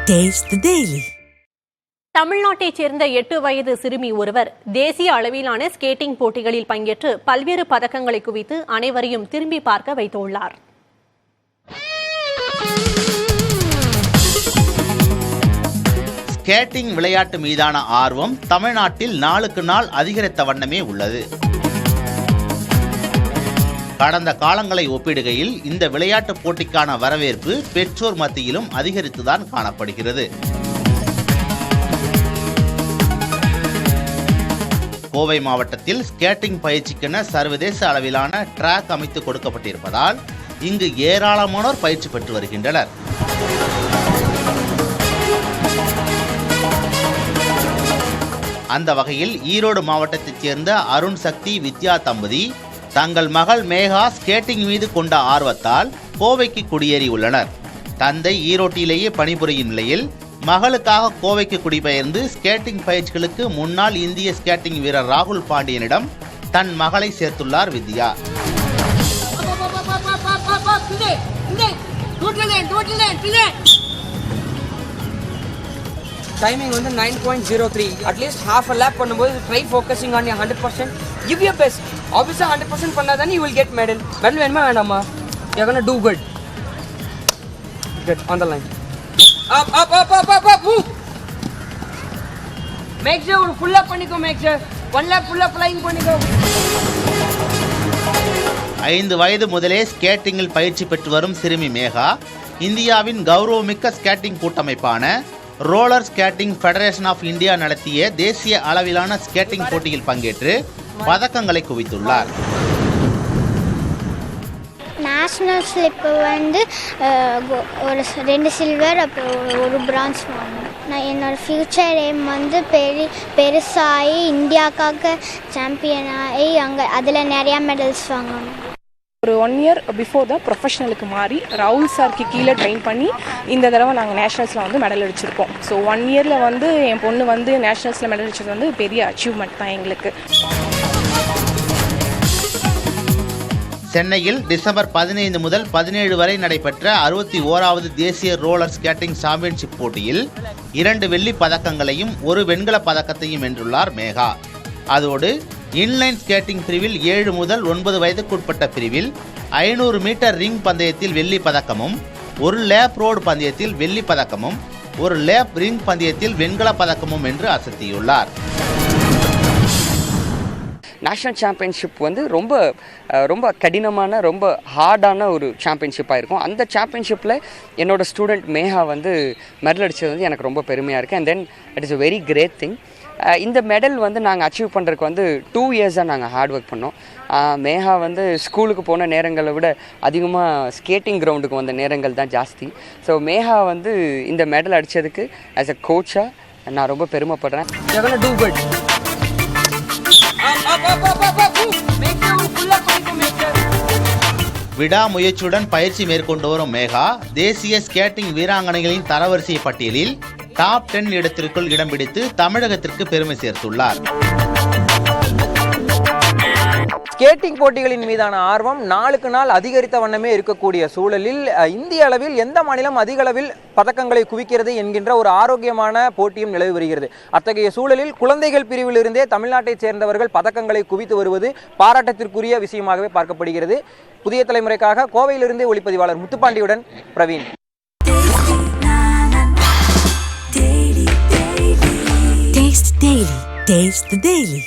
Taste the Daily. தமிழ்நாட்டைச் சேர்ந்த 8 வயது சிறுமி ஒருவர் தேசிய அளவிலான ஸ்கேட்டிங் போட்டிகளில் பங்கேற்று பல்வேறு பதக்கங்களை குவித்து அனைவரையும் திரும்பி பார்க்க வைத்துள்ளார். ஸ்கேட்டிங் விளையாட்டு மீதான ஆர்வம் தமிழ்நாட்டில் நாளுக்கு நாள் அதிகரித்த வண்ணமே உள்ளது. கடந்த காலங்களை ஒப்பிடுகையில் இந்த விளையாட்டு போட்டிக்கான வரவேற்பு பெற்றோர் மத்தியிலும் அதிகரித்துதான் காணப்படுகிறது. கோவை மாவட்டத்தில் ஸ்கேட்டிங் பயிற்சிக்கென சர்வதேச அளவிலான ட்ராக் அமைத்து கொடுக்கப்பட்டிருப்பதால் இங்கு ஏராளமானோர் பயிற்சி பெற்று வருகின்றனர். அந்த வகையில் ஈரோடு மாவட்டத்தைச் சேர்ந்த அருண் சக்தி வித்யா தம்பதி தங்கள் மகள் மேகா ஸ்கேட்டிங் மீது கொண்ட ஆர்வத்தால் கோவைக்கு குடியேறியுள்ளனர். தந்தை ஈரோட்டிலேயே பணிபுரியும் நிலையில் மகளுக்காக கோவைக்கு குடிபெயர்ந்து ஸ்கேட்டிங் பயிற்சிகளுக்கு முன்னாள் இந்திய ஸ்கேட்டிங் வீரர் ராகுல் பாண்டியனிடம் தன் மகளை சேர்த்துள்ளார் வித்யா. டைமிங் வந்து 9.03. அட்லீஸ்ட் half a lap பண்ணும்போது try focusing on 100%. Give your best. Obviously 100% பண்ணாதானே you will get medal. Medal வேணுமா வேண்டாமா? you're going to do good. Good on the line. Up. Move. Make sure full up பண்ணிக்கோ. Make sure one lap full up flying பண்ணிக்கோ. 5 வயது முதலே ஸ்கேட்டிங்கில் பயிற்சி பெற்று வரும் சிறுமி மேகா இந்தியாவின் கௌரவமிக்க ஸ்கேட்டிங் கூட்டமைப்பான roller skating federation of India நடத்திய தேசிய அளவிலான ஸ்கேட்டிங் போட்டியில் பங்கேற்று பதக்கங்களை குவித்துள்ளார். நேஷ்னல்ஸில் இப்போ வந்து ஒரு 2 சில்வர் அப்புறம் ஒரு பிரான்ஸ் வாங்கணும். நான் என்னோடய ஃப்யூச்சர் எய்ம் வந்து பெருசாகி இந்தியாவுக்காக சாம்பியன் ஆகி அங்கே அதில் நிறையா மெடல்ஸ் வாங்கணும். ஒரு 1 year பிஃபோர் தான் ப்ரொஃபஷனலுக்கு மாறி ராகுல் சாருக்கு கீழே ட்ரெயின் பண்ணி இந்த தடவை நாங்கள் நேஷ்னல்ஸில் வந்து மெடல் அடிச்சிருக்கோம். ஸோ 1 yearல வந்து என் பொண்ணு வந்து நேஷ்னல்ஸில் மெடல் அடிச்சது வந்து பெரிய அச்சீவ்மெண்ட் தான் எங்களுக்கு. சென்னையில் டிசம்பர் 15 முதல் 17 வரை நடைபெற்ற 61வது தேசிய ரோலர் ஸ்கேட்டிங் சாம்பியன்ஷிப் போட்டியில் 2 வெள்ளி பதக்கங்களையும் 1 வெண்கல பதக்கத்தையும் வென்றுள்ளார் மேகா. அதோடு இன்லைன் ஸ்கேட்டிங் பிரிவில் 7 முதல் 9 வயதுக்குட்பட்ட பிரிவில் 500 மீட்டர் ரிங் பந்தயத்தில் வெள்ளி பதக்கமும், 1 லேப் ரோடு பந்தயத்தில் வெள்ளி பதக்கமும், 1 லேப் ரிங் பந்தயத்தில் வெண்கல பதக்கமும் வென்று அசத்தியுள்ளார். நேஷ்னல் சாம்பியன்ஷிப் வந்து ரொம்ப கடினமான ரொம்ப ஹார்டான ஒரு சாம்பியன்ஷிப்பாக இருக்கும். அந்த சாம்பியன்ஷிப்பில் என்னோடய ஸ்டூடெண்ட் மேகா வந்து மெடல் அடித்தது வந்து எனக்கு ரொம்ப பெருமையாக இருக்குது. And then it is a very great thing. இந்த மெடல் வந்து நாங்கள் அச்சீவ் பண்ணுறதுக்கு வந்து 2 yearsஸாக நாங்கள் ஹார்ட் ஒர்க் பண்ணோம். மேகா வந்து ஸ்கூலுக்கு போன நேரங்களை விட அதிகமாக ஸ்கேட்டிங் கிரவுண்டுக்கு வந்த நேரங்கள் தான் ஜாஸ்தி. ஸோ மேகா வந்து இந்த மெடல் அடித்ததுக்கு ஆஸ் அ கோச்சாக நான் ரொம்ப பெருமைப்படுறேன். விடாமுயற்சியுடன் பயிற்சி மேற்கொண்டு வரும் மேகா தேசிய ஸ்கேட்டிங் வீராங்கனைகளின் தரவரிசை பட்டியலில் டாப் 10 இடத்திற்குள் இடம் பிடித்து தமிழகத்திற்கு பெருமை சேர்த்துள்ளார். ஸ்கேட்டிங் போட்டிகளின் மீதான ஆர்வம் நாளுக்கு நாள் அதிகரித்த வண்ணமே இருக்கக்கூடிய சூழலில் இந்திய அளவில் எந்த மாநிலம் அதிக அளவில் பதக்கங்களை குவிக்கிறது என்கின்ற ஒரு ஆரோக்கியமான போட்டியும் நிலவி வருகிறது. அத்தகைய சூழலில் குழந்தைகள் பிரிவிலிருந்தே தமிழ்நாட்டைச் சேர்ந்தவர்கள் பதக்கங்களை குவித்து வருவது பாராட்டத்திற்குரிய விஷயமாகவே பார்க்கப்படுகிறது. புதிய தலைமுறைக்காக கோவையிலிருந்து ஒளிப்பதிவாளர் முத்துப்பாண்டியுடன் பிரவீன். Taste the Daily.